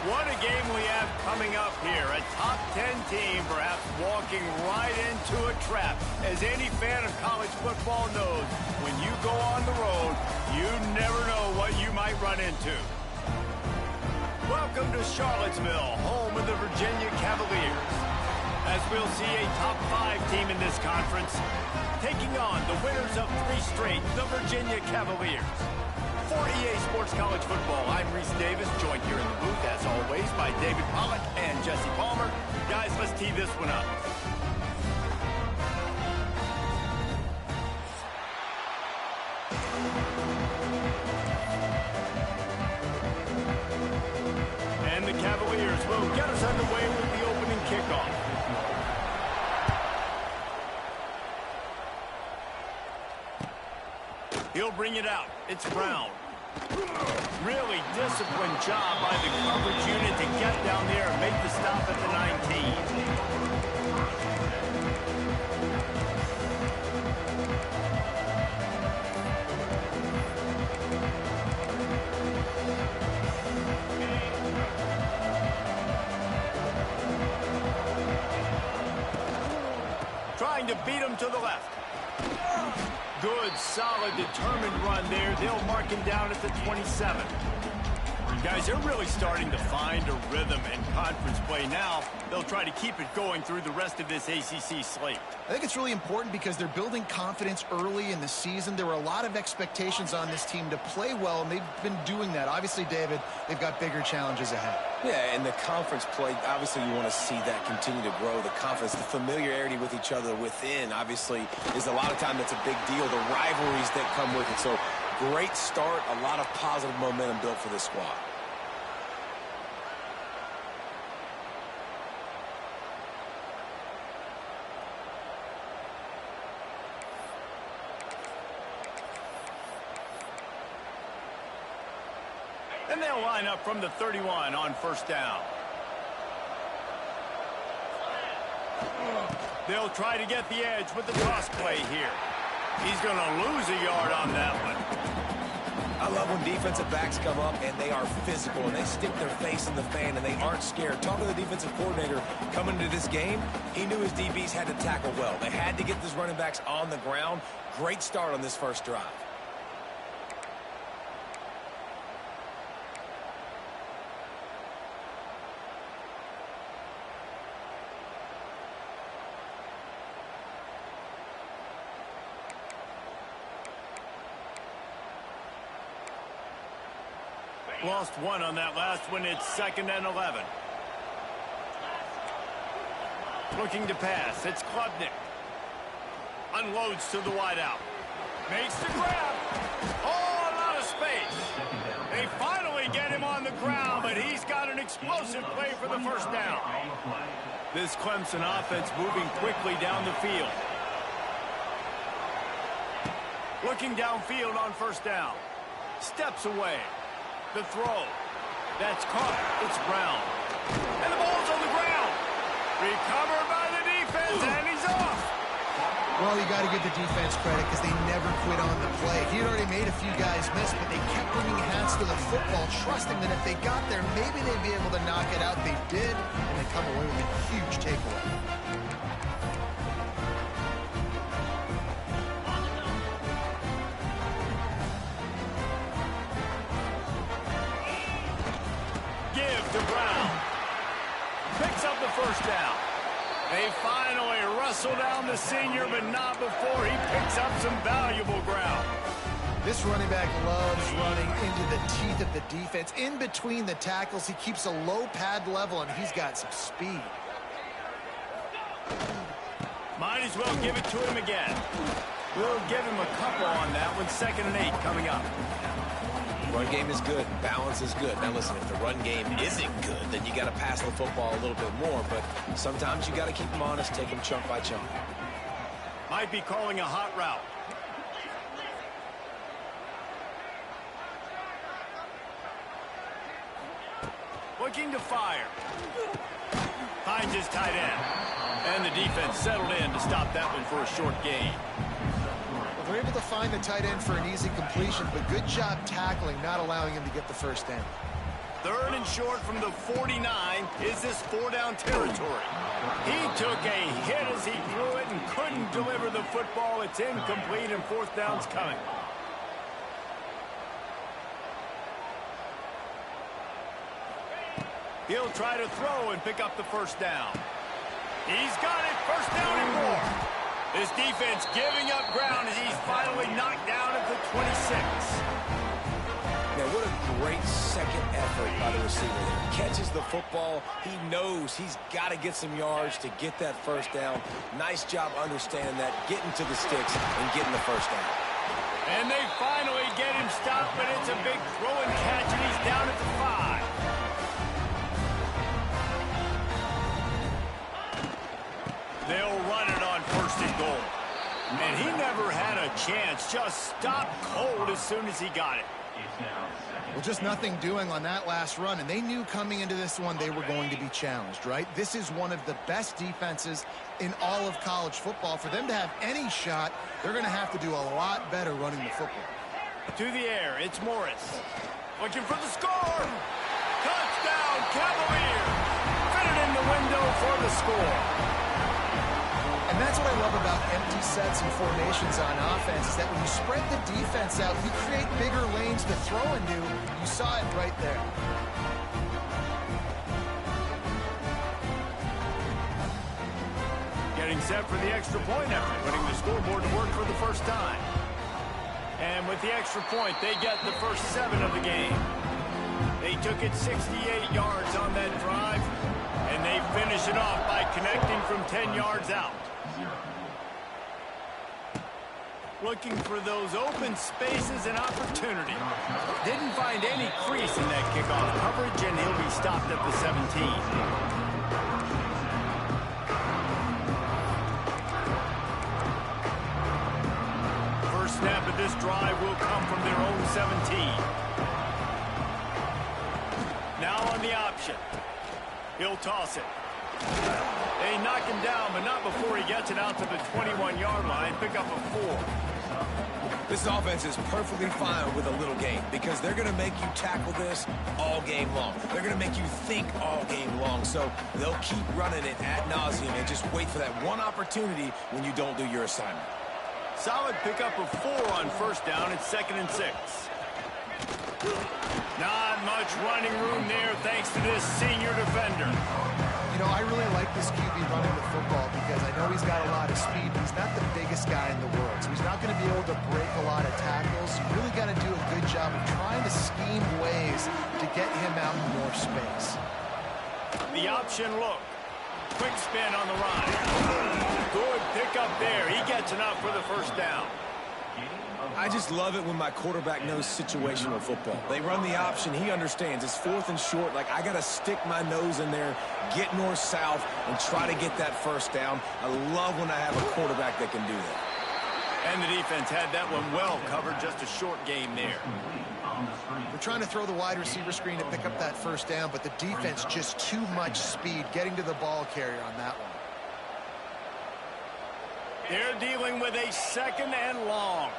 What a game we have coming up here. A top 10 team perhaps walking right into a trap. As any fan of college football knows, when you go on the road, you never know what you might run into. Welcome to Charlottesville, home of the Virginia Cavaliers. As we'll see a top 5 team in this conference, taking on the winners of 3 straight, the Virginia Cavaliers. For EA Sports College Football, I'm Reese Davis, joined here in the booth, as always, by David Pollack and Jesse Palmer. Guys, let's tee this one up. And the Cavaliers will get us underway with the opening kickoff. He'll bring it out. It's Brown. Really disciplined job by the coverage unit to get down there and make the stop at the 19. Trying to beat him to the left. Good, solid, determined run there. They'll mark him down at the 27. Guys, they're really starting to find a rhythm in conference play now. They'll try to keep it going through the rest of this ACC slate. I think it's really important because they're building confidence early in the season. There were a lot of expectations on this team to play well, and they've been doing that. Obviously, David, they've got bigger challenges ahead. Yeah, and the conference play, obviously you want to see that continue to grow. The confidence, the familiarity with each other within, obviously, is a lot of time that's a big deal. The rivalries that come with it. So, great start, a lot of positive momentum built for this squad. And they'll line up from the 31 on first down. They'll try to get the edge with the toss play here. He's going to lose a yard on that one. I love when defensive backs come up and they are physical and they stick their face in the fan and they aren't scared. Talking to the defensive coordinator coming into this game, he knew his DBs had to tackle well. They had to get these running backs on the ground. Great start on this first drive. Lost one on that last one. It's 2nd and 11. Looking to pass. It's Klubnik. Unloads to the wideout. Makes the grab. Oh, a lot of space. They finally get him on the ground, but he's got an explosive play for the first down. This Clemson offense moving quickly down the field. Looking downfield on first down. Steps away. The throw. That's caught. It's Brown. And the ball's on the ground. Recovered by the defense, and he's off. Well, you got to give the defense credit because they never quit on the play. He had already made a few guys miss, but they kept bringing hands to the football, trusting that if they got there, maybe they'd be able to knock it out. They did, and they come away with a huge takeaway. To Brown. Picks up the first down. They finally wrestle down the senior, but not before he picks up some valuable ground. This running back loves running into the teeth of the defense. In between the tackles, he keeps a low pad level, and he's got some speed. Might as well give it to him again. We'll give him a couple on that one. 2nd and 8 coming up. Run game is good. Balance is good. Now, listen, if the run game isn't good, then you got to pass the football a little bit more. But sometimes you got to keep them honest, take them chunk by chunk. Might be calling a hot route. Looking to fire. Finds his tight end. And the defense settled in to stop that one for a short gain. Well, they're able to find the tight end for an easy completion, but good job tackling, not allowing him to get the first down. 3rd and short from the 49 is this 4-down territory. He took a hit as he threw it and couldn't deliver the football. It's incomplete, and 4th down's coming. He'll try to throw and pick up the 1st down. He's got it. 1st down and more. This defense giving up ground as he's finally knocked down at the 26. Now, what a great second effort by the receiver there. Catches the football. He knows he's got to get some yards to get that 1st down. Nice job understanding that, getting to the sticks and getting the 1st down. And they finally get him stopped, but it's a big throw and catch, and he's down at the 5. They'll run it on 1st and goal. And he never had a chance. Just stopped cold as soon as he got it. Well, just nothing doing on that last run, and they knew coming into this one they were going to be challenged, right? This is one of the best defenses in all of college football. For them to have any shot, they're going to have to do a lot better running the football. To the air, it's Morris. Looking for the score. Touchdown, Cavaliers. Fit it in the window for the score. And that's what I love about empty sets and formations on offense, is that when you spread the defense out, you create bigger lanes to throw into. You saw it right there. Getting set for the extra point after putting the scoreboard to work for the 1st time. And with the extra point, they get the first 7 of the game. They took it 68 yards on that drive, and they finish it off by connecting from 10 yards out. Looking for those open spaces and opportunity. Didn't find any crease in that kickoff coverage, and he'll be stopped at the 17. First snap of this drive will come from their own 17. Now on the option. He'll toss it. They knock him down, but not before he gets it out to the 21-yard line. Pick up a 4. This offense is perfectly fine with a little game because they're going to make you tackle this all game long. They're going to make you think all game long. So they'll keep running it ad nauseum and just wait for that one opportunity when you don't do your assignment. Solid pickup of 4 on 1st down. It's 2nd and 6. Not much running room there thanks to this senior defender. You know, I really like this QB running the football because I know he's got a lot of speed, but he's not the biggest guy in the world. So he's not going to be able to break a lot of tackles. You really got to do a good job of trying to scheme ways to get him out in more space. The option look. Quick spin on the run. Good pickup there. He gets enough for the 1st down. I just love it when my quarterback knows situational football. They run the option. He understands. It's 4th and short. Like, I got to stick my nose in there, get north-south, and try to get that 1st down. I love when I have a quarterback that can do that. And the defense had that one well covered. Just a short game there. We're trying to throw the wide receiver screen to pick up that 1st down, but the defense just too much speed getting to the ball carrier on that one. They're dealing with a 2nd and long.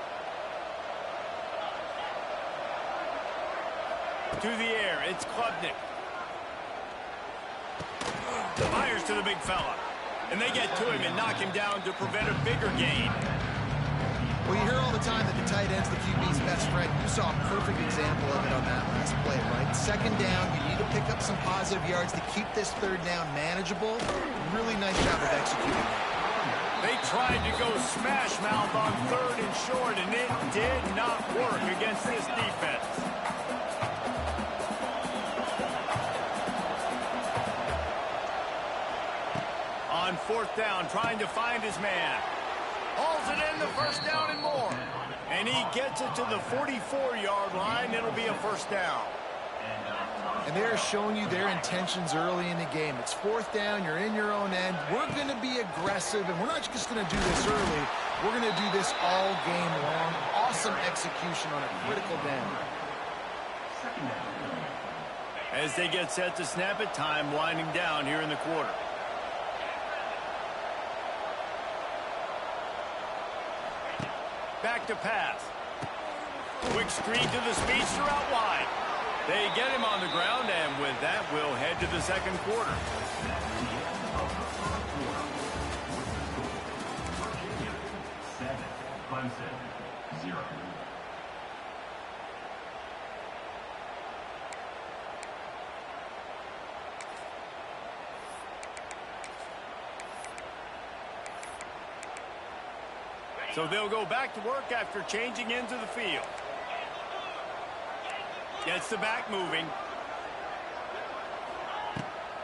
To the air, it's Klubnik. Fires to the big fella. And they get to him and knock him down to prevent a bigger gain. Well, you hear all the time that the tight end's the QB's best friend. You saw a perfect example of it on that last play, right? 2nd down, you need to pick up some positive yards to keep this 3rd down manageable. Really nice job of executing that. They tried to go smash mouth on 3rd and short, and it did not work against this defense. On 4th down, trying to find his man. Hauls it in, the 1st down and more. And he gets it to the 44-yard line. It'll be a 1st down. And they're showing you their intentions early in the game. It's 4th down, you're in your own end. We're going to be aggressive, and we're not just going to do this early. We're going to do this all game long. Awesome execution on a critical down. As they get set to snap it, time winding down here in the quarter. Back to pass. Quick screen to the speedster out wide. They get him on the ground, and with that, we'll head to the second quarter. So they'll go back to work after changing into the field. Gets the back moving.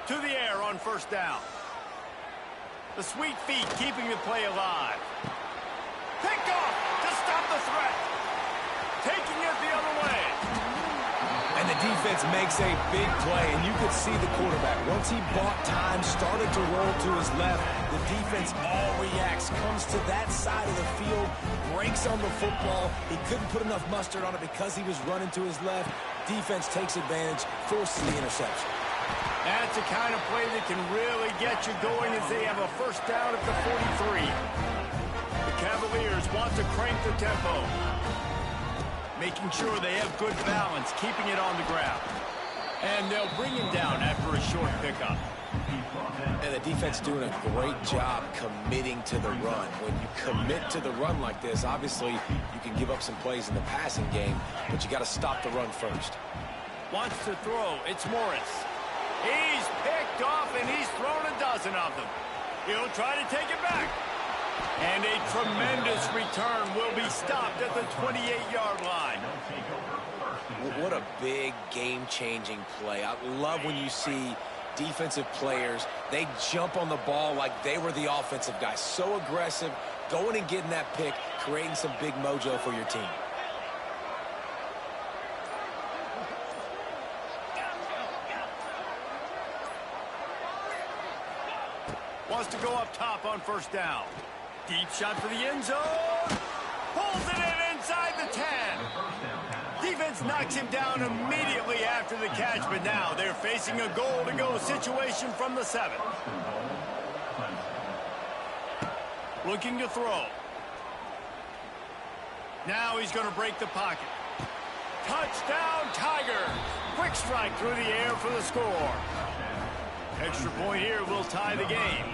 To the air on first down. The sweet feet keeping the play alive. Picked off to stop the threat. Taking it the other way. And the defense makes a big play, and you could see the quarterback. Once he bought time, started to roll to his left, the defense all reacts, comes to that side of the field, breaks on the football. He couldn't put enough mustard on it because he was running to his left. Defense takes advantage, forces the interception. That's the kind of play that can really get you going as they have a first down at the 43. The Cavaliers want to crank the tempo, making sure they have good balance, keeping it on the ground. And they'll bring him down after a short pickup. And the defense doing a great job committing to the run. When you commit to the run like this, obviously you can give up some plays in the passing game, but you got to stop the run first. Wants to throw. It's Morris. He's picked off, and he's thrown a dozen of them. He'll try to take it back. And a tremendous return will be stopped at the 28-yard line. What a big game-changing play. I love when you see defensive players, they jump on the ball like they were the offensive guy. So aggressive, going and getting that pick, creating some big mojo for your team. Wants to go up top on first down. Deep shot for the end zone. Pulls it in inside the 10. Defense knocks him down immediately after the catch, but now they're facing a goal-to-go situation from the 7. Looking to throw. Now he's going to break the pocket. Touchdown, Tigers! Quick strike through the air for the score. Extra point here will tie the game.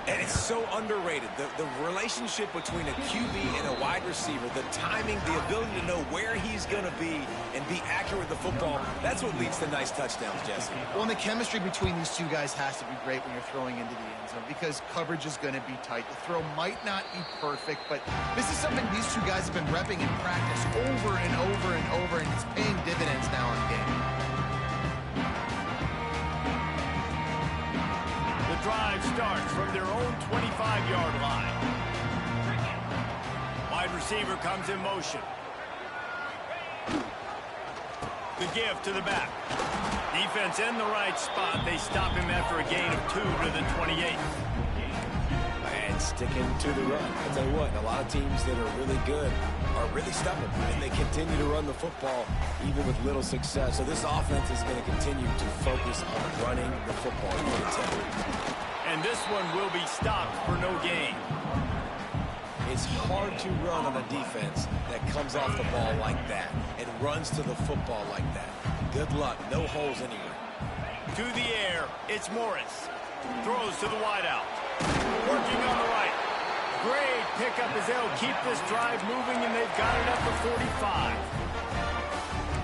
And it's so underrated. The relationship between a QB and a wide receiver, the timing, the ability to know where he's going to be and be accurate with the football, that's what leads to nice touchdowns, Jesse. Well, and the chemistry between these two guys has to be great when you're throwing into the end zone because coverage is going to be tight. The throw might not be perfect, but this is something these two guys have been repping in practice over and over and over, and it's paying dividends now in game. Drive starts from their own 25-yard line. Wide receiver comes in motion. The give to the back. Defense in the right spot. They stop him after a gain of 2 to the 28. And sticking to the run. I'll tell you what, a lot of teams that are really good are really stubborn, and they continue to run the football even with little success. So this offense is going to continue to focus on running the football. And this one will be stopped for no gain. It's hard to run on a defense that comes off the ball like that and runs to the football like that. Good luck. No holes anywhere. To the air, it's Morris. Throws to the wideout. Working on the right. Great pickup as they'll keep this drive moving, and they've got it at the 45.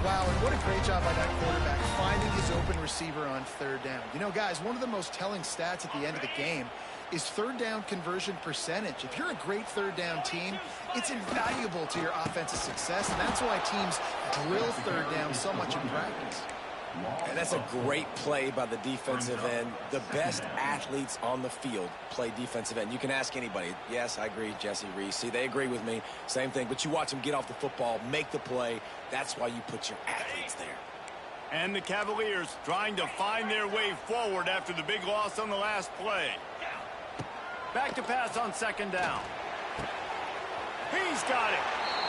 Wow, and what a great job by that quarterback finding his open receiver on third down. You know, guys, one of the most telling stats at the end of the game is third down conversion percentage. If you're a great third down team, it's invaluable to your offensive success, and that's why teams drill third down so much in practice. And that's a great play by the defensive end. The best athletes on the field play defensive end. You can ask anybody. Yes, I agree, Jesse Reese. See, they agree with me. Same thing. But you watch them get off the football, make the play. That's why you put your athletes there. And the Cavaliers trying to find their way forward after the big loss on the last play. Back to pass on second down. He's got it.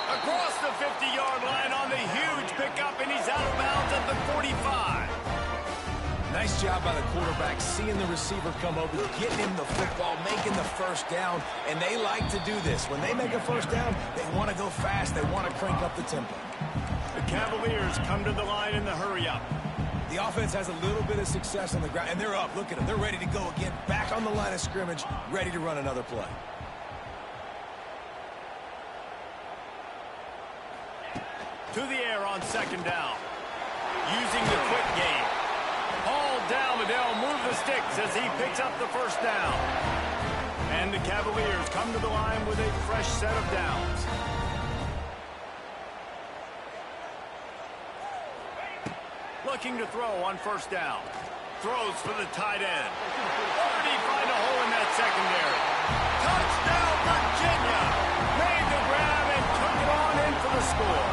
Across the 50-yard line on the huge pickup, and he's out of bounds at the 45. Nice job by the quarterback, seeing the receiver come over, getting him the football, making the first down, and they like to do this. When they make a first down, they want to go fast. They want to crank up the tempo. The Cavaliers come to the line in the hurry-up. The offense has a little bit of success on the ground, and they're up. Look at them. They're ready to go again. Back on the line of scrimmage, ready to run another play. To the air on second down. Using the quick game. Hauled down, but they'll move the sticks as he picks up the first down. And the Cavaliers come to the line with a fresh set of downs. Looking to throw on first down. Throws for the tight end. Where did he find a hole in that secondary? Touchdown, Virginia! Made the grab and took it on in for the score.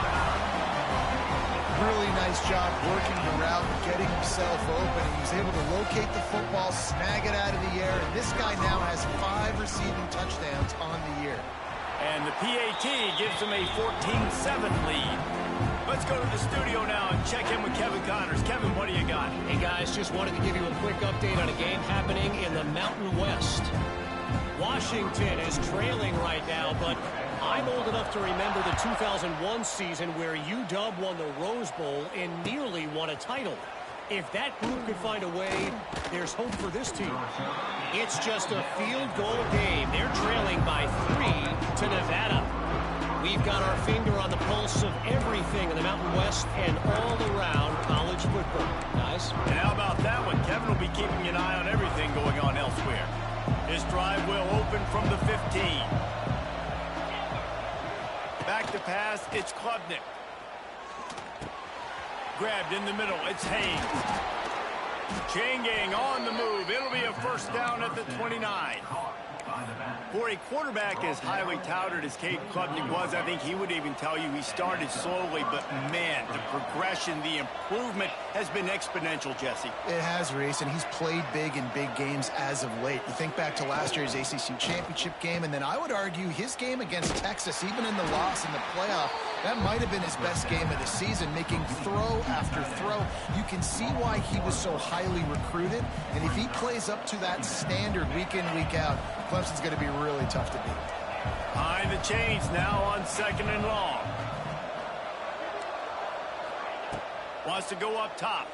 Really nice job working the route, getting himself open. He was able to locate the football, snag it out of the air, and this guy now has 5 receiving touchdowns on the year. And the PAT gives him a 14-7 lead. Let's go to the studio now and check in with Kevin Connors. Kevin, what do you got? Hey, guys, just wanted to give you a quick update on a game happening in the Mountain West. Washington is trailing right now, but I'm old enough to remember the 2001 season where UW won the Rose Bowl and nearly won a title. If that group could find a way, there's hope for this team. It's just a field goal game. They're trailing by 3 to Nevada. We've got our finger on the pulse of everything in the Mountain West and all around college football, guys. And how about that one? Kevin will be keeping an eye on everything going on elsewhere. His drive will open from the 15. Back to pass, it's Klubnik. Grabbed in the middle, it's Haynes. Chain gang on the move. It'll be a first down at the 29. For a quarterback as highly touted as Cade Klubnik was, I think he would even tell you he started slowly, but man, the progression, the improvement has been exponential, Jesse. It has, Reese, and he's played big in big games as of late. You think back to last year's ACC championship game, and then I would argue his game against Texas, even in the loss in the playoff, that might have been his best game of the season, making throw after throw. You can see why he was so highly recruited, and if he plays up to that standard week in, week out, Clemson's going to be really tough to beat. Behind the chains now on second and long. Wants to go up top.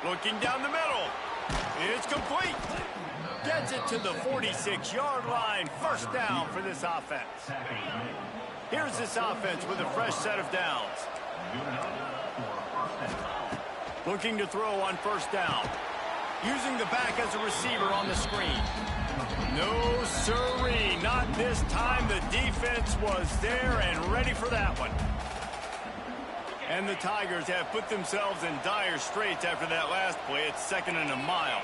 Looking down the middle. It's complete. Gets it to the 46-yard line. First down for this offense. Here's this offense with a fresh set of downs. Looking to throw on first down. Using the back as a receiver on the screen. No siree, not this time. The defense was there and ready for that one. And the Tigers have put themselves in dire straits after that last play. It's second and a mile.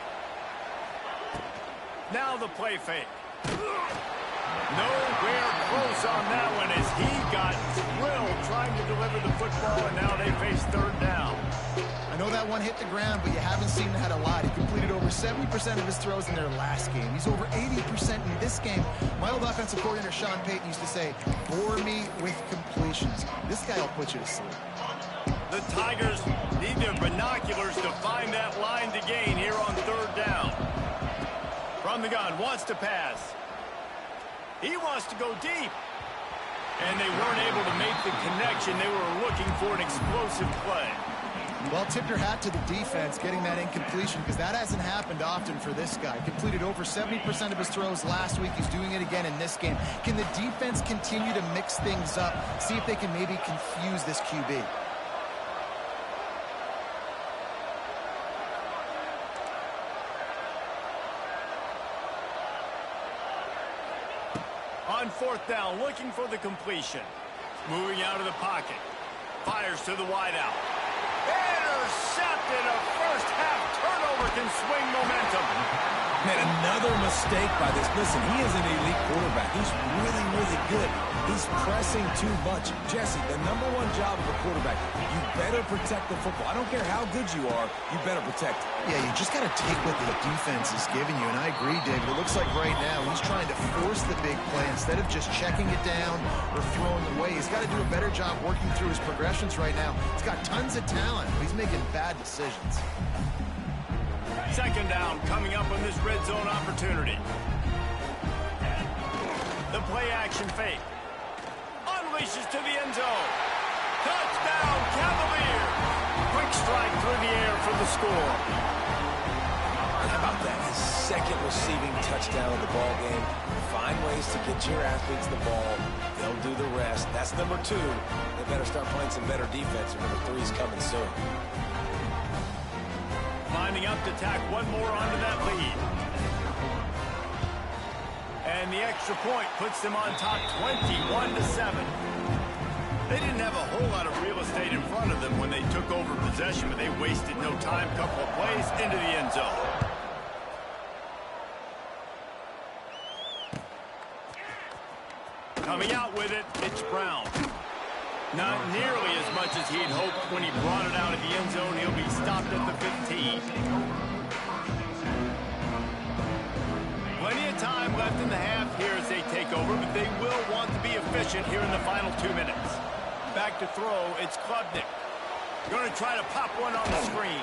Now the play fake. Nowhere close on that one as he got thrilled trying to deliver the football, and now they face third down. I know that one hit the ground, but you haven't seen that a lot. He completed over 70% of his throws in their last game. He's over 80% in this game. My old offensive coordinator, Sean Payton, used to say, bore me with completions. This guy will put you to sleep. The Tigers need their binoculars to find that line to gain here on third down. From the gun, wants to pass. He wants to go deep. And they weren't able to make the connection. They were looking for an explosive play. Well, tip your hat to the defense getting that incompletion because that hasn't happened often for this guy. Completed over 70% of his throws last week. He's doing it again in this game. Can the defense continue to mix things up? See if they can maybe confuse this QB. On fourth down, looking for the completion. Moving out of the pocket. Fires to the wideout. Intercepted. A first half turnover can swing momentum. Man, another mistake by this. Listen, he is an elite quarterback. He's really, really good. He's pressing too much. Jesse, the #1 job of a quarterback, you better protect the football. I don't care how good you are, you better protect it. Yeah, you just got to take what the defense is giving you, and I agree, David. It looks like right now he's trying to force the big play instead of just checking it down or throwing it away. He's got to do a better job working through his progressions right now. He's got tons of talent, but he's making bad decisions. Second down coming up on this red zone opportunity. The play action fake. Unleashes to the end zone. Touchdown, Cavaliers! Quick strike through the air for the score. How about that? His second receiving touchdown of the ball game. Find ways to get your athletes the ball. They'll do the rest. That's number 2. They better start playing some better defense. Number 3 is coming soon. Lining up to tack one more onto that lead. And the extra point puts them on top 21-7. They didn't have a whole lot of real estate in front of them when they took over possession, but they wasted no time. Couple of plays into the end zone. Coming out with it, it's Brown. Not nearly as much as he'd hoped when he brought it out of the end zone. He'll be stopped at the 15. Plenty of time left in the half here as they take over, but they will want to be efficient here in the final 2 minutes. Back to throw, it's Klubnik. Going to try to pop one on the screen.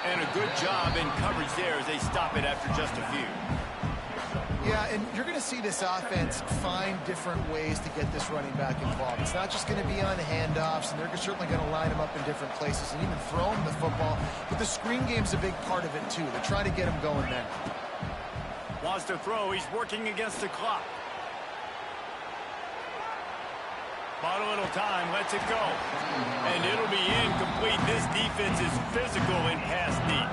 And a good job in coverage there as they stop it after just a few. Yeah, and you're going to see this offense find different ways to get this running back involved. It's not just going to be on handoffs, and they're certainly going to line him up in different places and even throw him the football. But the screen game's a big part of it, too. They're trying to get him going there. Wants to throw. He's working against the clock. Bought a little time. Lets it go. And it'll be incomplete. This defense is physical in pass deep.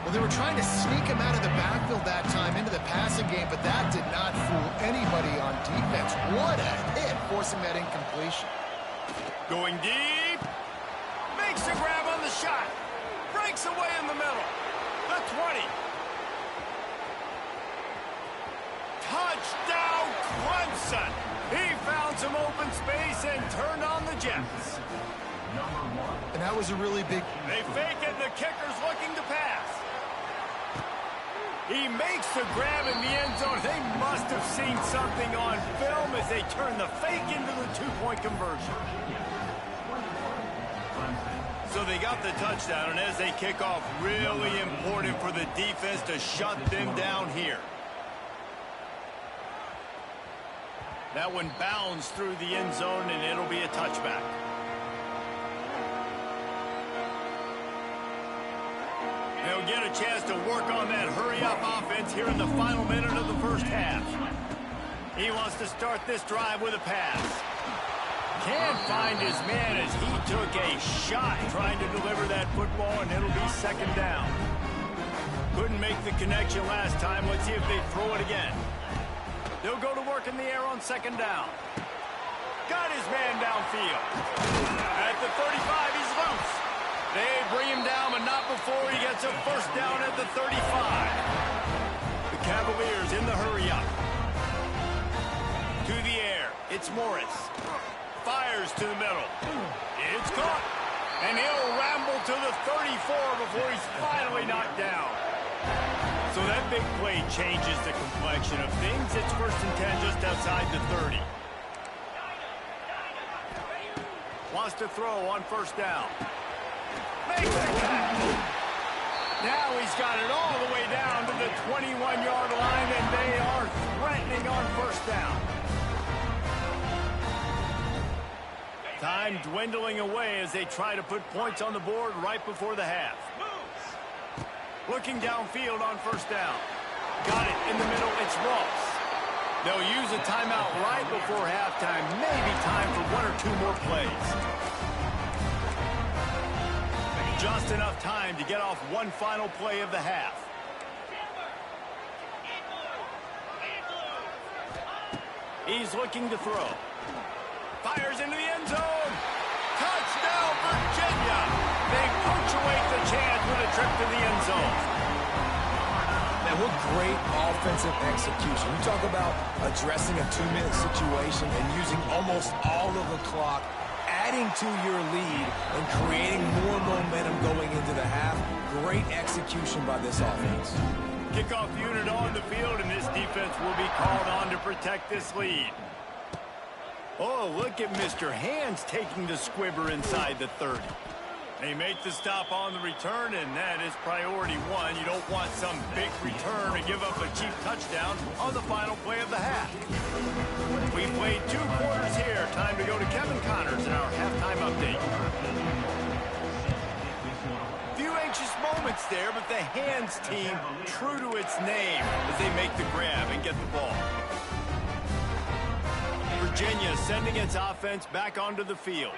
Well, they were trying to sneak him out of the backfield that time into the passing game, but that did not fool anybody on defense. What a hit, forcing that incompletion. Going deep. Makes a grab on the shot. Breaks away in the middle. The 20. Touchdown, Clemson. He found some open space and turned on the Jets. And that was a really big... They fake it, and the kicker's looking to pass. He makes the grab in the end zone. They must have seen something on film as they turn the fake into the two-point conversion. So they got the touchdown, and as they kick off, really important for the defense to shut them down here. That one bounds through the end zone, and it'll be a touchback. They'll get a chance to work on that hurry-up offense here in the final minute of the first half. He wants to start this drive with a pass. Can't find his man as he took a shot trying to deliver that football, and it'll be second down. Couldn't make the connection last time. Let's see if they throw it again. They'll go to work in the air on second down. Got his man downfield. At the 35, he's loose. They bring him down, but not before he gets a first down at the 35. The Cavaliers in the hurry-up. To the air. It's Morris. Fires to the middle. It's caught. And he'll ramble to the 34 before he's finally knocked down. So that big play changes the complexion of things. It's first and 10 just outside the 30. Wants to throw on first down. Makes the catch. Now he's got it all the way down to the 21-yard line, and they are threatening on first down. Time dwindling away as they try to put points on the board right before the half. Looking downfield on first down. Got it in the middle. It's Ross. They'll use a timeout right before halftime. Maybe time for one or two more plays. Just enough time to get off one final play of the half. He's looking to throw. Fires into the end zone. Touchdown, Virginia. They punctuate the chance with a trip to the end zone. Man, what great offensive execution. You talk about addressing a 2-minute situation and using almost all of the clock, adding to your lead and creating more momentum going into the half. Great execution by this offense. Kickoff unit on the field, and this defense will be called on to protect this lead. Oh, look at Mr. Hands taking the squibber inside the 30. They make the stop on the return, and that is priority one. You don't want some big return to give up a cheap touchdown on the final play of the half. We played 2 quarters here. Time to go to Kevin Connors in our halftime update. Few anxious moments there, but the hands team true to its name as they make the grab and get the ball. Virginia sending its offense back onto the field.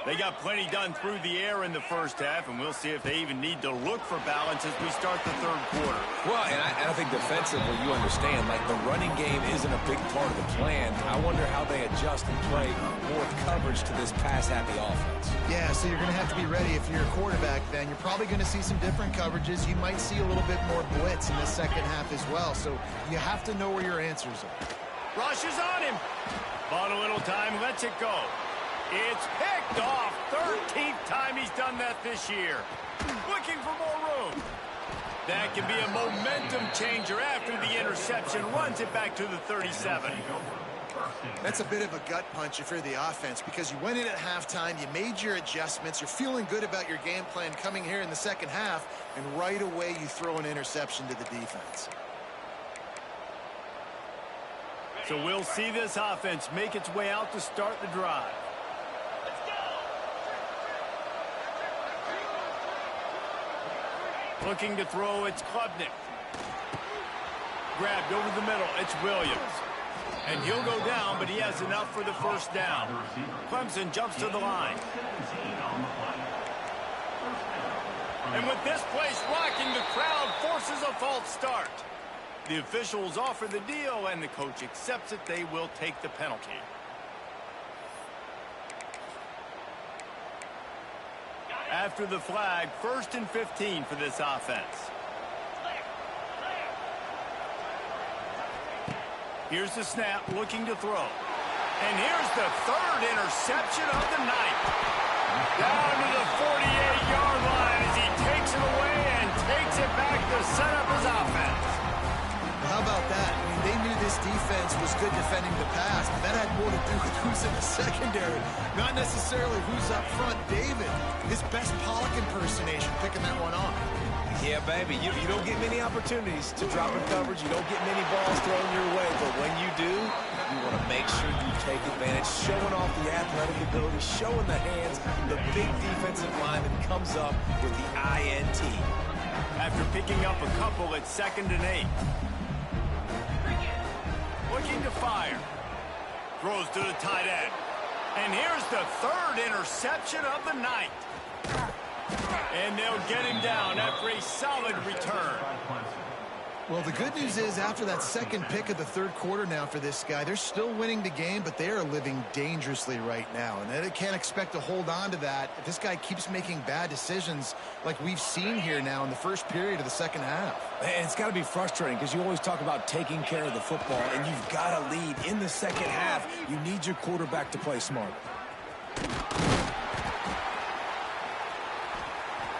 They got plenty done through the air in the first half, and we'll see if they even need to look for balance as we start the third quarter. Well, and I think defensively, you understand, like the running game isn't a big part of the plan. I wonder how they adjust and play more coverage to this pass-happy offense. Yeah, so you're going to have to be ready if you're a quarterback then. You're probably going to see some different coverages. You might see a little bit more blitz in the second half as well, so you have to know where your answers are. Rush is on him. Bought a little time, lets it go. It's picked off. 13th time he's done that this year. Looking for more room. That can be a momentum changer after the interception. Runs it back to the 37. That's a bit of a gut punch if you're the offense because you went in at halftime, you made your adjustments, you're feeling good about your game plan coming here in the second half, and right away you throw an interception to the defense. So we'll see this offense make its way out to start the drive. Looking to throw, it's Klubnik. Grabbed over the middle, it's Williams. And he'll go down, but he has enough for the first down. Clemson jumps to the line. And with this place rocking, the crowd forces a false start. The officials offer the deal, and the coach accepts it. They will take the penalty. After the flag, 1st and 15 for this offense. Here's the snap, looking to throw. And here's the 3rd interception of the night. Down to the 48-yard line as he takes it away and takes it back to set up his offense. Well, how about that? I mean, they knew this defense was good defending the pass, but that had more to do with who's in the secondary, not necessarily who's up front. David, his best Pollock impersonation, picking that one off. Yeah, baby, you don't get many opportunities to drop in coverage. You don't get many balls thrown your way, but when you do, you want to make sure you take advantage, showing off the athletic ability, showing the hands. The big defensive lineman comes up with the INT. After picking up a couple, it's 2nd and 8. Looking to fire. Throws to the tight end. And here's the 3rd interception of the night. And they'll get him down after a solid return. Well, the good news is after that second pick of the third quarter now for this guy, they're still winning the game, but they are living dangerously right now. And they can't expect to hold on to that if this guy keeps making bad decisions like we've seen here now in the first period of the second half. And it's got to be frustrating because you always talk about taking care of the football, and you've got to lead in the second half. You need your quarterback to play smart.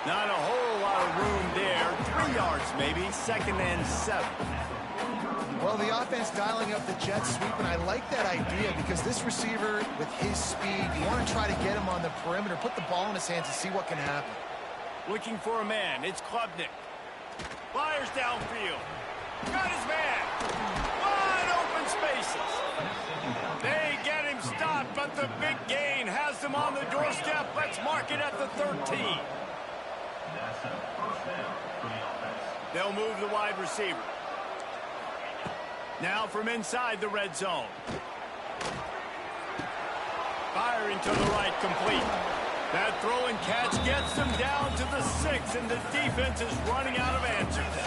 Not a whole lot of room there. 3 yards maybe. 2nd and 7. Well, the offense dialing up the jet sweep, and I like that idea because this receiver, with his speed, you want to try to get him on the perimeter, put the ball in his hands and see what can happen. Looking for a man. It's Klubnik. Fires downfield. Got his man. Wide open spaces. They get him stopped, but the big gain has them on the doorstep. Let's mark it at the 13. They'll move the wide receiver. Now from inside the red zone. Firing to the right, complete. That throw and catch gets them down to the 6, and the defense is running out of answers.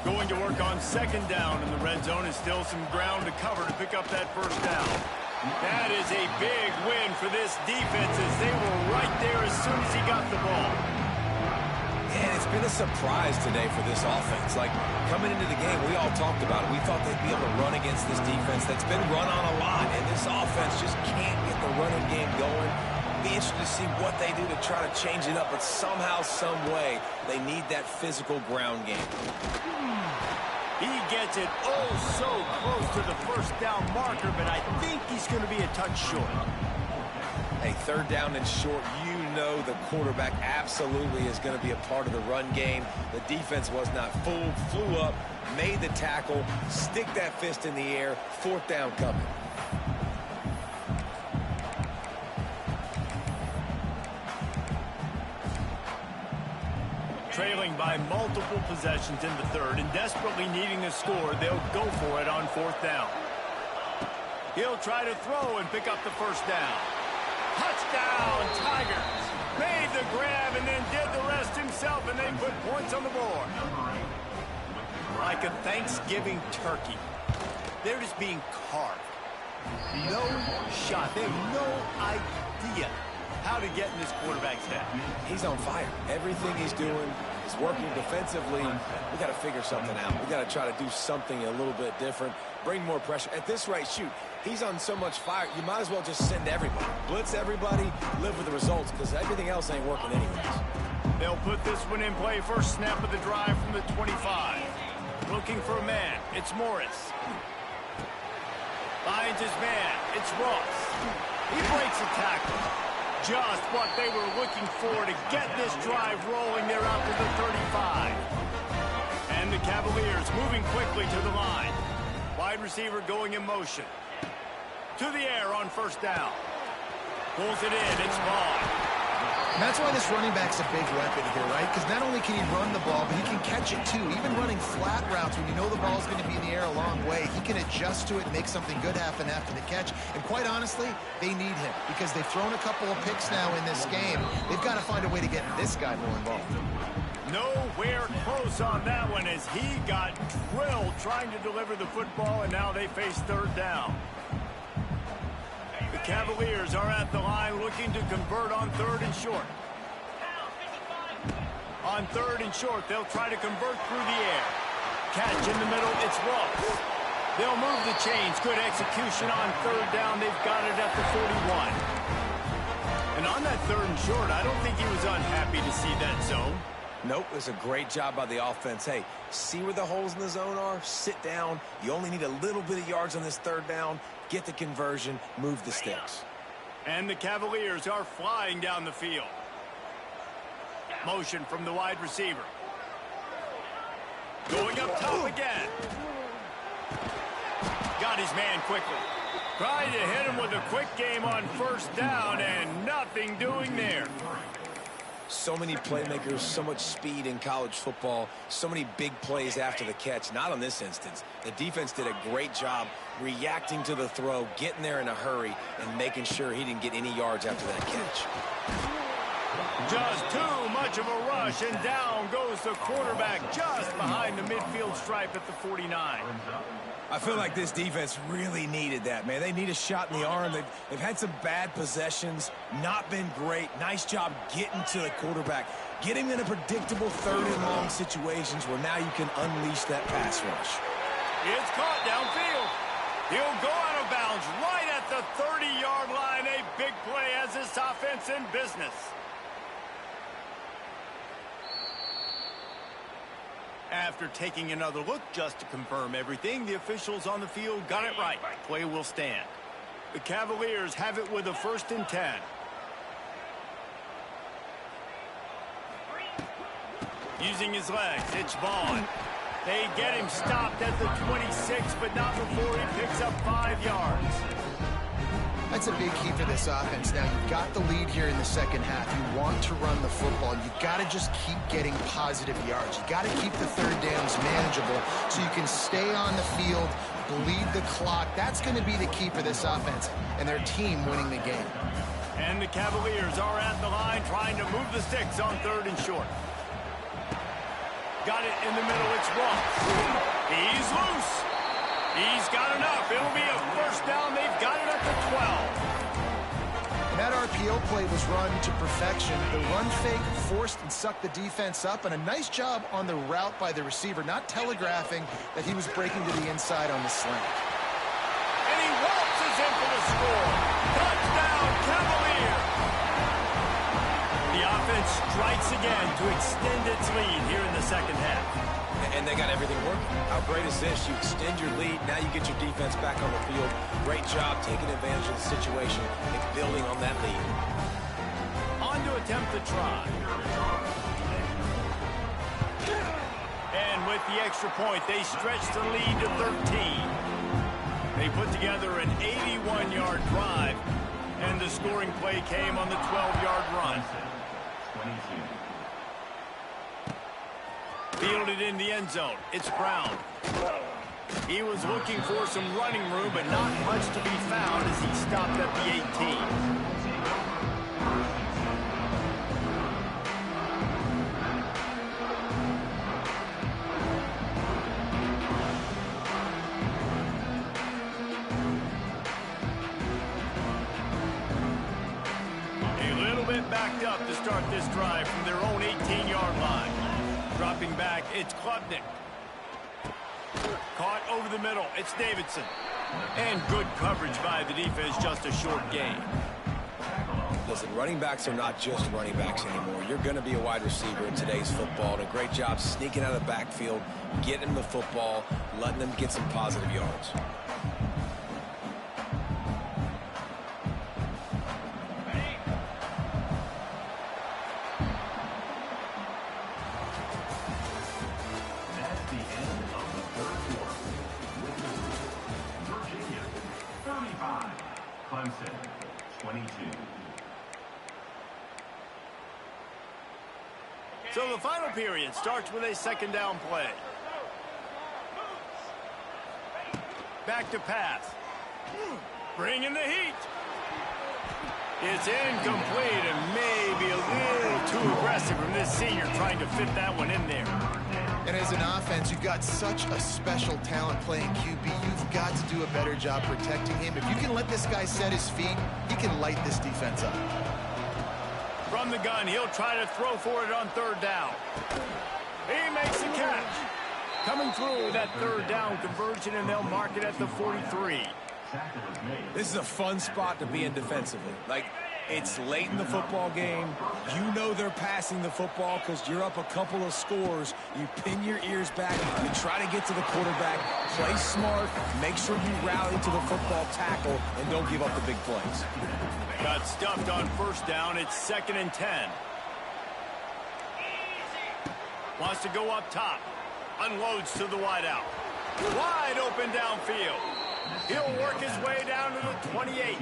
Going to work on 2nd down in the red zone, is still some ground to cover to pick up that first down. That is a big win for this defense as they were right there as soon as he got the ball. And it's been a surprise today for this offense. Like, coming into the game, we all talked about it. We thought they'd be able to run against this defense that's been run on a lot, and this offense just can't get the running game going. Be interested to see what they do to try to change it up, but somehow, some way, they need that physical ground game. He gets it oh so close to the first down marker, but I think he's going to be a touch short. Hey, 3rd down and short, you know the quarterback absolutely is going to be a part of the run game. The defense was not fooled, flew up, made the tackle, stick that fist in the air, fourth down coming. Trailing by multiple possessions in the third and desperately needing a score, they'll go for it on fourth down. He'll try to throw and pick up the first down. Touchdown, Tigers! Made the grab and then did the rest himself, and they put points on the board. Like a Thanksgiving turkey, they're just being carved. No shot. They have no idea how to get in this quarterback's head. He's on fire. Everything he's doing is working defensively. We got to figure something out. We got to try to do something a little bit different, bring more pressure. At this rate, shoot, he's on so much fire, you might as well just send everybody. Blitz everybody, live with the results, because everything else ain't working anyways. They'll put this one in play. First snap of the drive from the 25. Looking for a man. It's Morris. Finds his man. It's Ross. He breaks a tackle. Just what they were looking for to get this drive rolling. They're out to the 35. And the Cavaliers moving quickly to the line. Wide receiver going in motion. To the air on first down. Pulls it in. It's Vaughn. And that's why this running back's a big weapon here, right? Because not only can he run the ball, but he can catch it too. Even running flat routes when you know the ball's going to be in the air a long way, he can adjust to it and make something good happen after the catch. And quite honestly, they need him because they've thrown a couple of picks now in this game. They've got to find a way to get this guy more involved. Nowhere close on that one as he got drilled trying to deliver the football, and now they face third down. The Cavaliers are at the line looking to convert on third and short. On third and short, they'll try to convert through the air. Catch in the middle, it's Ross. They'll move the chains. Good execution on third down. They've got it at the 41. And on that third and short, I don't think he was unhappy to see that zone. Nope, it was a great job by the offense. Hey, see where the holes in the zone are? Sit down. You only need a little bit of yards on this third down. Get the conversion, move the sticks. And the Cavaliers are flying down the field. Motion from the wide receiver. Going up top again. Got his man quickly. Tried to hit him with a quick game on first down, and nothing doing there. So many playmakers, so much speed in college football, so many big plays after the catch. Not on this instance. The defense did a great job reacting to the throw, getting there in a hurry, and making sure he didn't get any yards after that catch. Just too much of a rush, and down goes the quarterback just behind the midfield stripe at the 49. I feel like this defense really needed that, man. They need a shot in the arm. They've had some bad possessions, not been great. Nice job getting to the quarterback, getting in a predictable third and long situations where now you can unleash that pass rush. It's caught downfield. He'll go out of bounds right at the 30-yard line. A big play as this offense in business. After taking another look just to confirm everything, the officials on the field got it right. Play will stand. The Cavaliers have it with a 1st and 10. Using his legs, it's Vaughn. They get him stopped at the 26, but not before he picks up 5 yards. That's a big key for this offense. Now, you've got the lead here in the second half. You want to run the football. You've got to just keep getting positive yards. You've got to keep the third downs manageable so you can stay on the field, bleed the clock. That's going to be the key for this offense and their team winning the game. And the Cavaliers are at the line trying to move the sticks on third and short. Got it in the middle. It's Ross. He's loose. He's got enough. It'll be a first down. They've got it at the 12. And that RPO play was run to perfection. The run fake forced and sucked the defense up, and a nice job on the route by the receiver, not telegraphing that he was breaking to the inside on the slant. And he waltzes in for the score. Touchdown, Cavaliers. The offense strikes again to extend its lead here in the second half. And they got everything working. How great is this? You extend your lead, now you get your defense back on the field. Great job taking advantage of the situation and building on that lead. On to a attempt the try. And with the extra point, they stretch the lead to 13. They put together an 81-yard drive, and the scoring play came on the 12-yard run. Fielded in the end zone. It's Brown. He was looking for some running room, but not much to be found as he stopped at the 18. Backed up to start this drive from their own 18-yard line. Dropping back, it's Klubnik. Caught over the middle, it's Davidson. And good coverage by the defense, just a short gain. Listen, running backs are not just running backs anymore. You're going to be a wide receiver in today's football. And a great job sneaking out of the backfield, getting them the football, letting them get some positive yards. So the final period starts with a second down play. Back to pass. Bringing the heat. It's incomplete and maybe a little too aggressive from this senior trying to fit that one in there. And as an offense, you've got such a special talent playing QB. You've got to do a better job protecting him. If you can let this guy set his feet, he can light this defense up. From the gun, he'll try to throw for it on third down. He makes the catch. Coming through with that third down conversion, and they'll mark it at the 43. This is a fun spot to be in defensively. Like, it's late in the football game. You know they're passing the football because you're up a couple of scores. You pin your ears back. You try to get to the quarterback. Play smart. Make sure you rally to the football tackle and don't give up the big plays. Got stuffed on first down. It's 2nd and 10. Wants to go up top. Unloads to the wideout. Wide open downfield. He'll work his way down to the 28.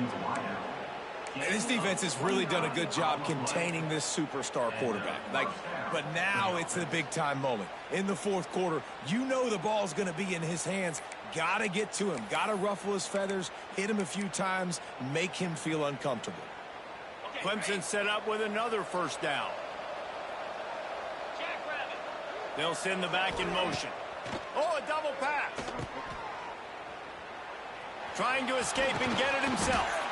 And this defense has really done a good job containing this superstar quarterback. But now it's the big-time moment. In the fourth quarter, you know the ball's going to be in his hands. Got to get to him. Got to ruffle his feathers, hit him a few times, make him feel uncomfortable. Clemson set up with another first down. They'll send the back in motion. Oh, a double pass. Trying to escape and get it himself.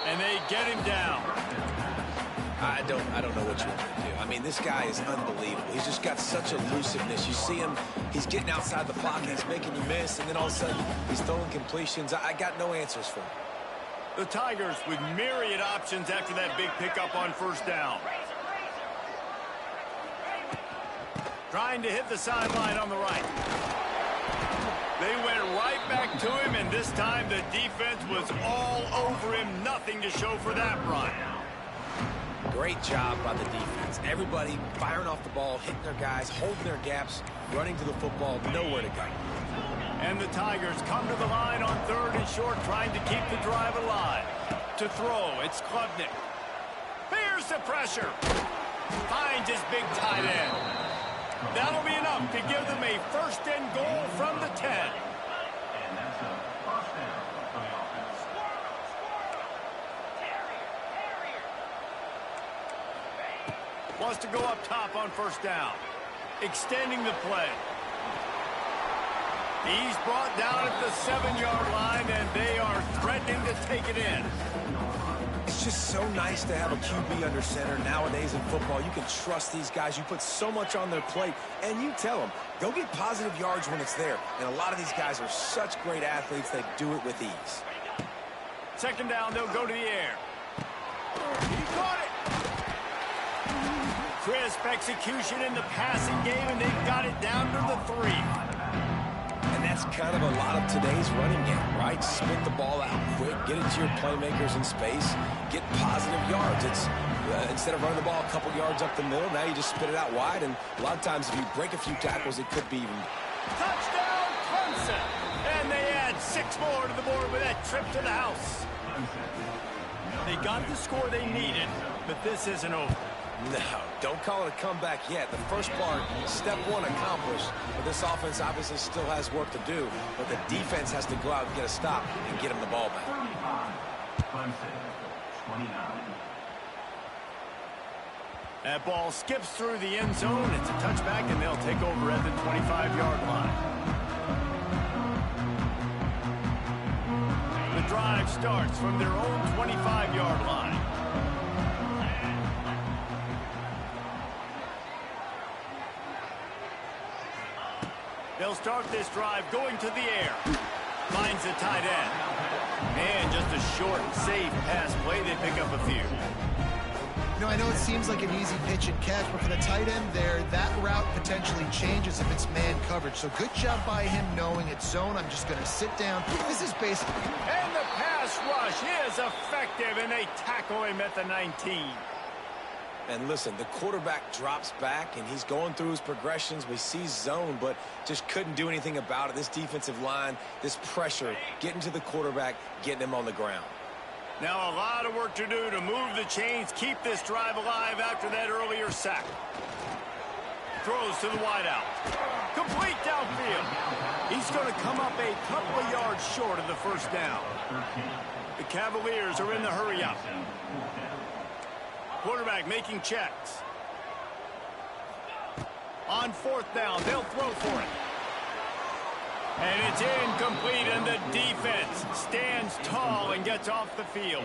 And they get him down. I don't know what you want to do. I mean, this guy is unbelievable. He's just got such elusiveness. You see him, he's getting outside the pocket, he's making you miss, and then all of a sudden, he's throwing completions. I got no answers for him. The Tigers with myriad options after that big pickup on first down. Trying to hit the sideline on the right. They went right back to him, and this time the defense was all over him. Nothing to show for that run. Great job by the defense. Everybody firing off the ball, hitting their guys, holding their gaps, running to the football, nowhere to go. And the Tigers come to the line on 3rd and short, trying to keep the drive alive. To throw, it's Klubnik. Fears the pressure. Finds his big tight end. That'll be enough to give them a 1st and goal from the 10. Wants to go up top on first down. Extending the play. He's brought down at the 7-yard line, and they are threatening to take it in. It's just so nice to have a QB under center nowadays in football. You can trust these guys. You put so much on their plate, and you tell them, go get positive yards when it's there. And a lot of these guys are such great athletes, they do it with ease. 2nd down, they'll go to the air. He caught it. Crisp execution in the passing game, and they've got it down to the 3. And that's kind of a lot of today's running game, right? Spit the ball out quick, get it to your playmakers in space, get positive yards. Instead of running the ball a couple yards up the middle, now you just spit it out wide. And a lot of times if you break a few tackles, it could be even. Touchdown, Clemson! And they add 6 more to the board with that trip to the house. They got the score they needed, but this isn't over. No, don't call it a comeback yet. The first part, step 1 accomplished. But this offense obviously still has work to do. But the defense has to go out and get a stop and get them the ball back. That ball skips through the end zone. It's a touchback, and they'll take over at the 25-yard line. The drive starts from their own 25-yard line. They'll start this drive going to the air. Finds the tight end. And just a short, safe pass play. They pick up a few. You know, I know it seems like an easy pitch and catch, but for the tight end there, that route potentially changes if it's man coverage. So good job by him knowing it's zone. I'm just going to sit down. This is basically... And the pass rush is effective, and they tackle him at the 19. And listen, the quarterback drops back, and he's going through his progressions. We see zone, but just couldn't do anything about it. This defensive line, this pressure, getting to the quarterback, getting him on the ground. Now a lot of work to do to move the chains, keep this drive alive after that earlier sack. Throws to the wideout. Complete downfield. He's going to come up a couple of yards short of the first down. The Cavaliers are in the hurry up. Quarterback making checks. On 4th down, they'll throw for it. And it's incomplete, and the defense stands tall and gets off the field.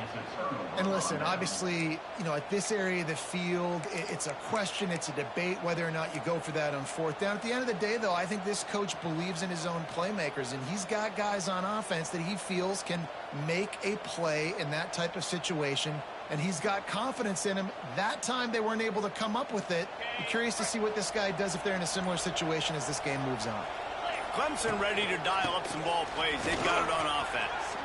And listen, obviously, you know, at this area of the field, it's a question, it's a debate whether or not you go for that on 4th down. At the end of the day, though, I think this coach believes in his own playmakers, and he's got guys on offense that he feels can make a play in that type of situation, and he's got confidence in him. That time they weren't able to come up with it. I'm curious to see what this guy does if they're in a similar situation as this game moves on. Clemson ready to dial up some ball plays. They've got it on offense.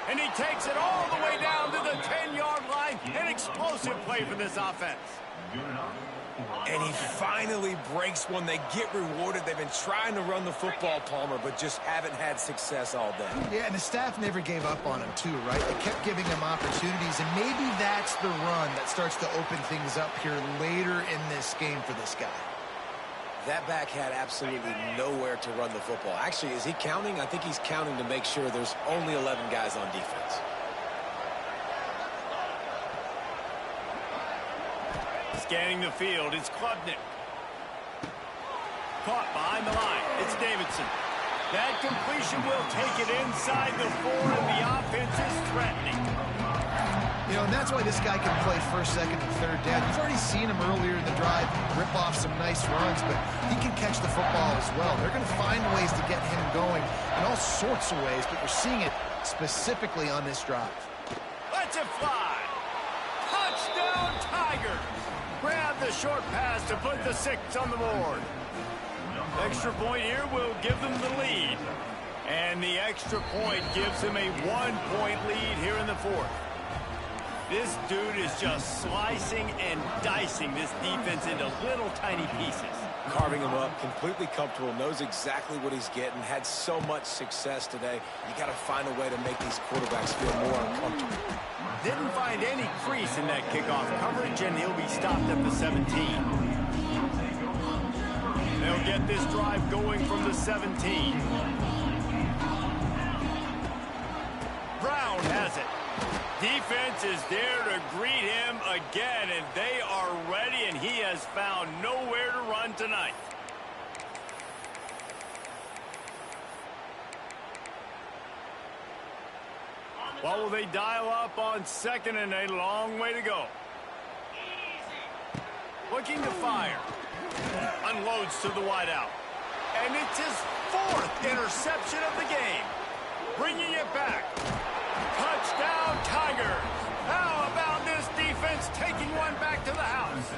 And he takes it all the way down to the 10-yard line. An explosive play for this offense. And he finally breaks one. They get rewarded. They've been trying to run the football, Palmer, but just haven't had success all day. Yeah, and the staff never gave up on him, too, right? They kept giving him opportunities, and maybe that's the run that starts to open things up here later in this game for this guy. That back had absolutely nowhere to run the football. Actually, is he counting? I think he's counting to make sure there's only 11 guys on defense. Scanning the field, it's Klubnik. Caught behind the line, it's Davidson. That completion will take it inside the 4, and the offense is threatening. You know, and that's why this guy can play 1st, 2nd, and 3rd down. You've already seen him earlier in the drive rip off some nice runs, but he can catch the football as well. They're going to find ways to get him going in all sorts of ways, but you're seeing it specifically on this drive. Let's it fly. Touchdown, Tigers. Grab the short pass to put the 6 on the board. Extra point here will give them the lead. And the extra point gives them a 1-point lead here in the 4th. This dude is just slicing and dicing this defense into little tiny pieces. Carving him up, completely comfortable, knows exactly what he's getting, had so much success today. You got to find a way to make these quarterbacks feel more uncomfortable. Didn't find any crease in that kickoff coverage, and he'll be stopped at the 17. They'll get this drive going from the 17. Brown has it. Defense is there to greet him again, and they are ready, and he has found nowhere to run tonight. What will they dial up on 2nd and a long way to go? Looking to fire. Unloads to the wideout. And it's his 4th interception of the game. Bringing it back. Touchdown, Tigers. How about this defense taking one back to the house?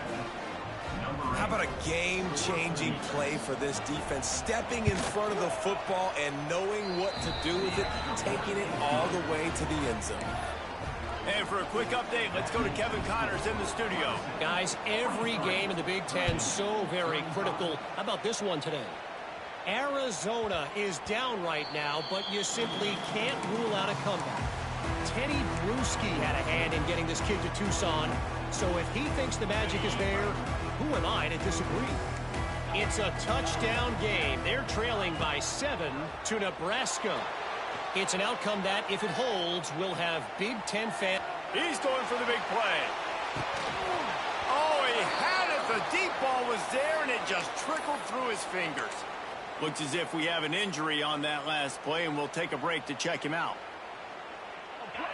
How about a game-changing play for this defense? Stepping in front of the football and knowing what to do with it, taking it all the way to the end zone. And for a quick update, let's go to Kevin Connors in the studio. Guys, every game in the Big Ten so very critical. How about this one today? Arizona is down right now, but you simply can't rule out a comeback. Teddy Bruschi had a hand in getting this kid to Tucson, so if he thinks the magic is there, who am I to disagree? It's a touchdown game. They're trailing by 7 to Nebraska. It's an outcome that, if it holds, will have Big Ten fans. He's going for the big play. Oh, he had it. The deep ball was there, and it just trickled through his fingers. Looks as if we have an injury on that last play, and we'll take a break to check him out.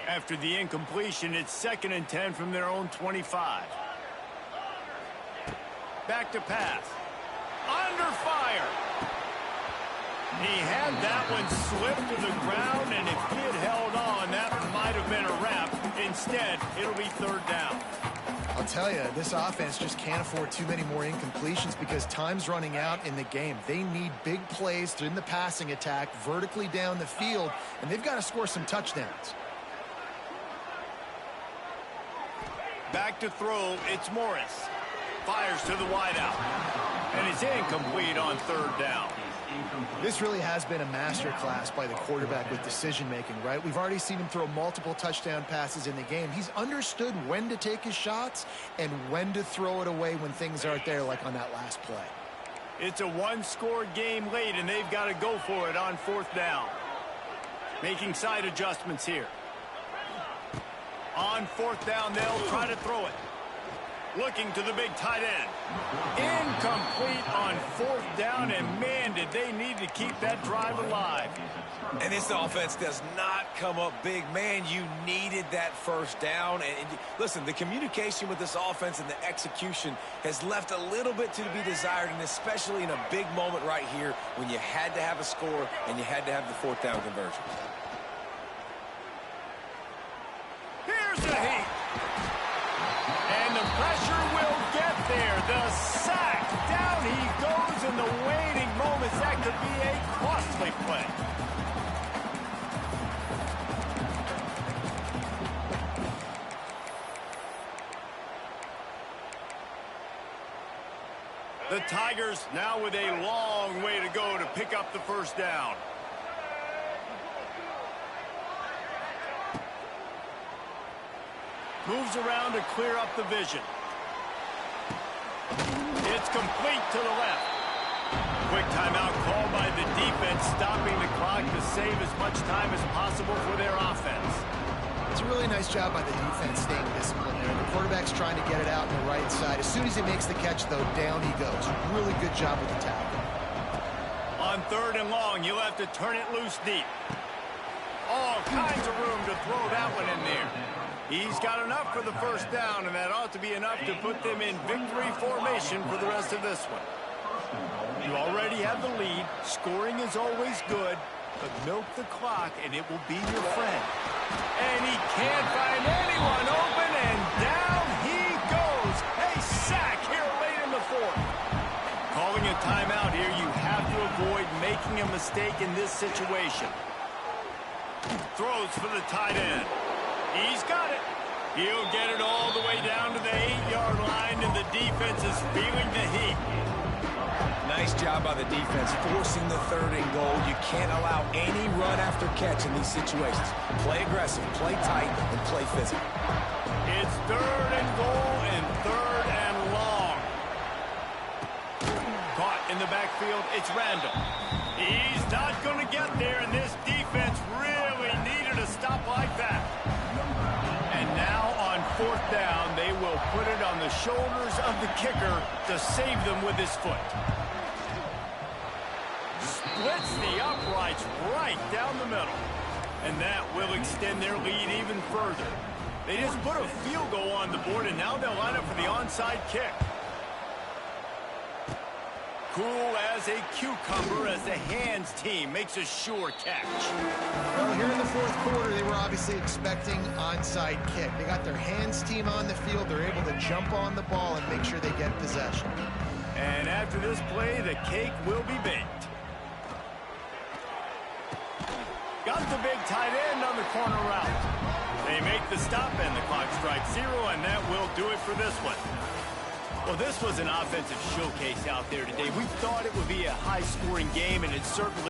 After the incompletion, it's 2nd and 10 from their own 25. Back to pass. Under fire. He had that one slip to the ground, and if he had held on, that might have been a wrap. Instead, it'll be 3rd down. I'll tell you, this offense just can't afford too many more incompletions because time's running out in the game. They need big plays in the passing attack, vertically down the field, and they've got to score some touchdowns. Back to throw, it's Morris. Fires to the wideout. And it's incomplete on 3rd down. This really has been a masterclass by the quarterback with decision-making, right? We've already seen him throw multiple touchdown passes in the game. He's understood when to take his shots and when to throw it away when things aren't there, like on that last play. It's a one-score game late, and they've got to go for it on 4th down. Making side adjustments here. On 4th down, they'll try to throw it. Looking to the big tight end. Incomplete on 4th down, and man, did they need to keep that drive alive. And this offense does not come up big. Man, you needed that 1st down. And listen, the communication with this offense and the execution has left a little bit to be desired, and especially in a big moment right here when you had to have a score and you had to have the 4th down conversion. Here's the heat. And the pressure will get there. The sack. Down he goes in the waiting moments. That could be a costly play. The Tigers now with a long way to go to pick up the 1st down. Moves around to clear up the vision. It's complete to the left. Quick timeout called by the defense, stopping the clock to save as much time as possible for their offense. It's a really nice job by the defense staying disciplined there. The quarterback's trying to get it out on the right side. As soon as he makes the catch, though, down he goes. Really good job with the tackle. On 3rd and long, you'll have to turn it loose deep. All kinds of room to throw that one in there. He's got enough for the 1st down, and that ought to be enough to put them in victory formation for the rest of this one. You already have the lead. Scoring is always good, but milk the clock, and it will be your friend. And he can't find anyone open, and down he goes. A sack here late in the 4th. Calling a timeout here, you have to avoid making a mistake in this situation. Throws for the tight end. He's got it. He'll get it all the way down to the 8-yard line, and the defense is feeling the heat. Nice job by the defense, forcing the 3rd and goal. You can't allow any run after catch in these situations. Play aggressive, play tight, and play physical. It's 3rd and goal and 3rd and long. Caught in the backfield, it's Randall. He's not going to get there, and this defense really needed a stop like that. And now on 4th down, they will put it on the shoulders of the kicker to save them with his foot. Splits the uprights right down the middle. And that will extend their lead even further. They just put a field goal on the board, and now they'll line up for the onside kick. Cool as a cucumber as the hands team makes a sure catch. Well, here in the 4th quarter, they were obviously expecting onside kick. They got their hands team on the field. They're able to jump on the ball and make sure they get possession. And after this play, the cake will be baked. Got the big tight end on the corner route. They make the stop, and the clock strikes 0, and that will do it for this one. Well, this was an offensive showcase out there today. We thought it would be a high-scoring game, and it certainly